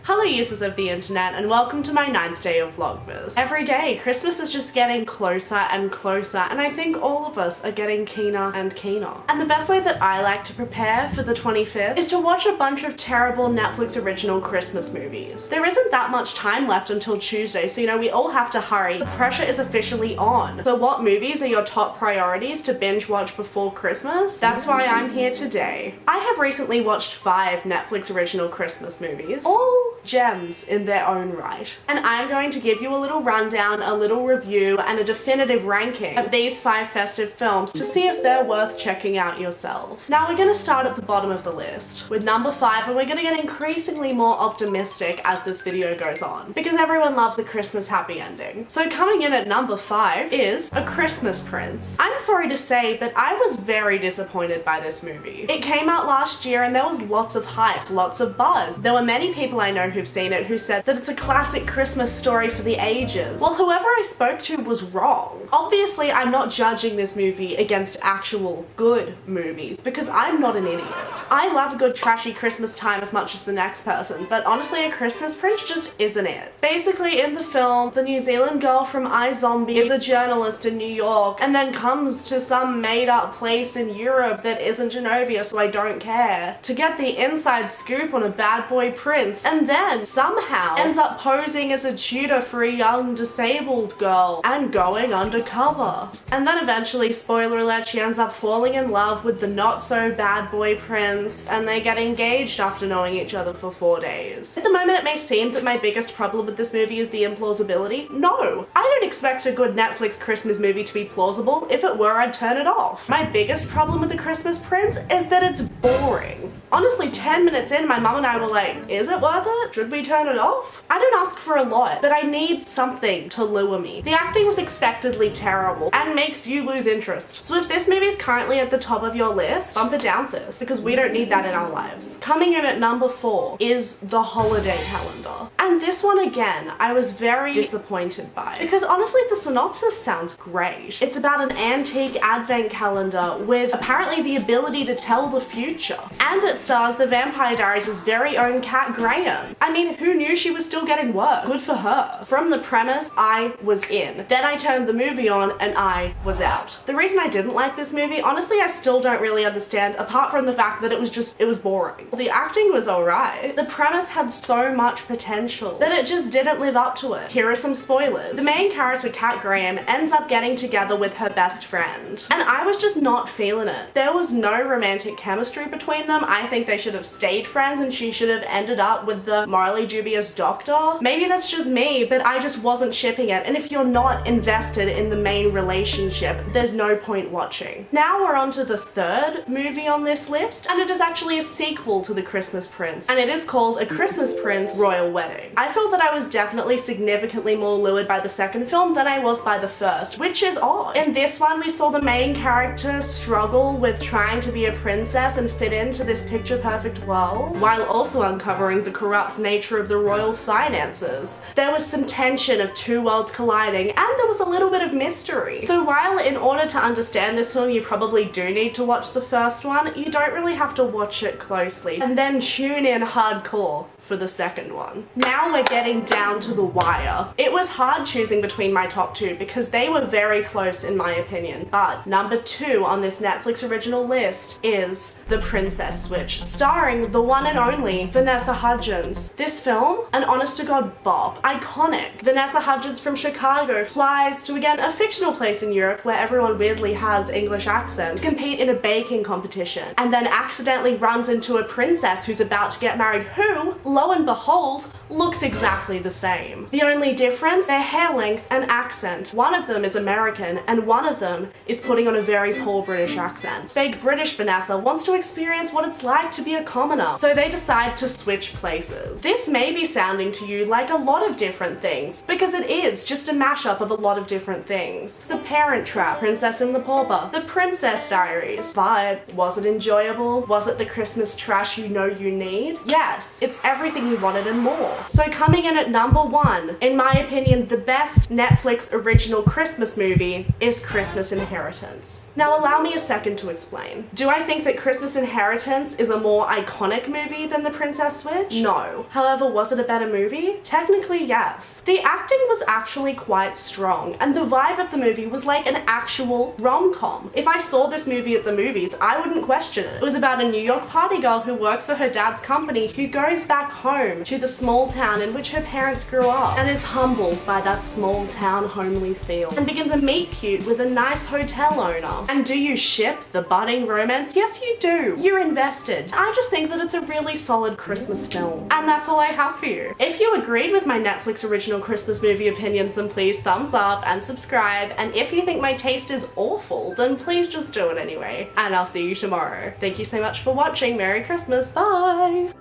Hello users of the internet and welcome to my 9th day of Vlogmas. Every day, Christmas is just getting closer and closer and I think all of us are getting keener and keener. And the best way that I like to prepare for the 25th is to watch a bunch of terrible Netflix original Christmas movies. There isn't that much time left until Tuesday, so we all have to hurry. The pressure is officially on. So what movies are your top priorities to binge watch before Christmas? That's why I'm here today. I have recently watched 5 Netflix original Christmas movies. All gems in their own right. And I'm going to give you a little rundown, a little review, and a definitive ranking of these 5 festive films to see if they're worth checking out yourself. Now we're going to start at the bottom of the list with number 5, and we're going to get increasingly more optimistic as this video goes on, because everyone loves a Christmas happy ending. So coming in at number 5 is A Christmas Prince. I'm sorry to say, but I was very disappointed by this movie. It came out last year and there was lots of hype, lots of buzz. There were many people I know who've seen it who said that it's a classic Christmas story for the ages. Well, whoever I spoke to was wrong. Obviously, I'm not judging this movie against actual good movies because I'm not an idiot. I love a good trashy Christmas time as much as the next person, but honestly, A Christmas Prince just isn't it. Basically, in the film, the New Zealand girl from iZombie is a journalist in New York and then comes to some made-up place in Europe that isn't Genovia, so I don't care, to get the inside scoop on a bad boy prince, and then somehow ends up posing as a tutor for a young disabled girl and going undercover. And then eventually, spoiler alert, she ends up falling in love with the not so bad boy prince and they get engaged after knowing each other for 4 days. At the moment it may seem that my biggest problem with this movie is the implausibility. No, I don't expect a good Netflix Christmas movie to be plausible. If it were, I'd turn it off. My biggest problem with The Christmas Prince is that it's boring. Honestly, 10 minutes in, my mum and I were like, is it worth it? Should we turn it off? I don't ask for a lot, but I need something to lure me. The acting was expectedly terrible and makes you lose interest. So if this movie is currently at the top of your list, bump it down, sis, because we don't need that in our lives. Coming in at number 4 is The Holiday Calendar. And this one again, I was very disappointed by, because honestly the synopsis sounds great. It's about an antique advent calendar with apparently the ability to tell the future. And it stars the Vampire Diaries' very own Kat Graham. I mean, who knew she was still getting work? Good for her. From the premise, I was in. Then I turned the movie on and I was out. The reason I didn't like this movie, honestly, I still don't really understand, apart from the fact that it was boring. The acting was alright. The premise had so much potential that it just didn't live up to it. Here are some spoilers. The main character, Kat Graham, ends up getting together with her best friend. And I was just not feeling it. There was no romantic chemistry between them. I think they should have stayed friends and she should have ended up with the morally dubious doctor. Maybe that's just me, but I just wasn't shipping it. And if you're not invested in the main relationship, there's no point watching. Now we're on to the 3rd movie on this list, and it is actually a sequel to The Christmas Prince, and it is called A Christmas Prince Royal Wedding. I feel that I was definitely significantly more lured by the second film than I was by the first, which is odd. In this one, we saw the main character struggle with trying to be a princess and fit into this picture-perfect world, while also uncovering the corrupt nature of the royal finances. There was some tension of 2 worlds colliding, and there was a little bit of mystery. So while in order to understand this film you probably do need to watch the first one, you don't really have to watch it closely, and then tune in hardcore for the second one. Now we're getting down to the wire. It was hard choosing between my top 2 because they were very close in my opinion, but number 2 on this Netflix original list is The Princess Switch, starring the one and only Vanessa Hudgens. This film, an honest-to-God bop. Iconic. Vanessa Hudgens from Chicago flies to, again, a fictional place in Europe where everyone weirdly has English accents, to compete in a baking competition, and then accidentally runs into a princess who's about to get married who, lo and behold, looks exactly the same. The only difference, their hair length and accent. One of them is American and one of them is putting on a very poor British accent. Fake British Vanessa wants to experience what it's like to be a commoner, so they decide to switch places. This may be sounding to you like a lot of different things, because it is just a mashup of a lot of different things. The Parent Trap, Princess and the Pauper, The Princess Diaries. But was it enjoyable? Was it the Christmas trash you know you need? Yes, it's every everything you wanted and more. So coming in at number 1, in my opinion, the best Netflix original Christmas movie is Christmas Inheritance. Now allow me a second to explain. Do I think that Christmas Inheritance is a more iconic movie than The Princess Switch? No. However, was it a better movie? Technically, yes. The acting was actually quite strong, and the vibe of the movie was like an actual rom-com. If I saw this movie at the movies, I wouldn't question it. It was about a New York party girl who works for her dad's company who goes back home to the small town in which her parents grew up and is humbled by that small town homely feel and begins a meet cute with a nice hotel owner. And do you ship the budding romance? Yes, you do. You're invested. I just think that it's a really solid Christmas film. And that's all I have for you. If you agreed with my Netflix original Christmas movie opinions, then please thumbs up and subscribe. And if you think my taste is awful, then please just do it anyway. And I'll see you tomorrow. Thank you so much for watching. Merry Christmas. Bye.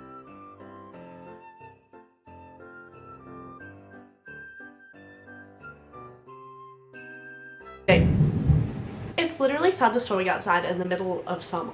It's literally thunderstorming outside in the middle of summer.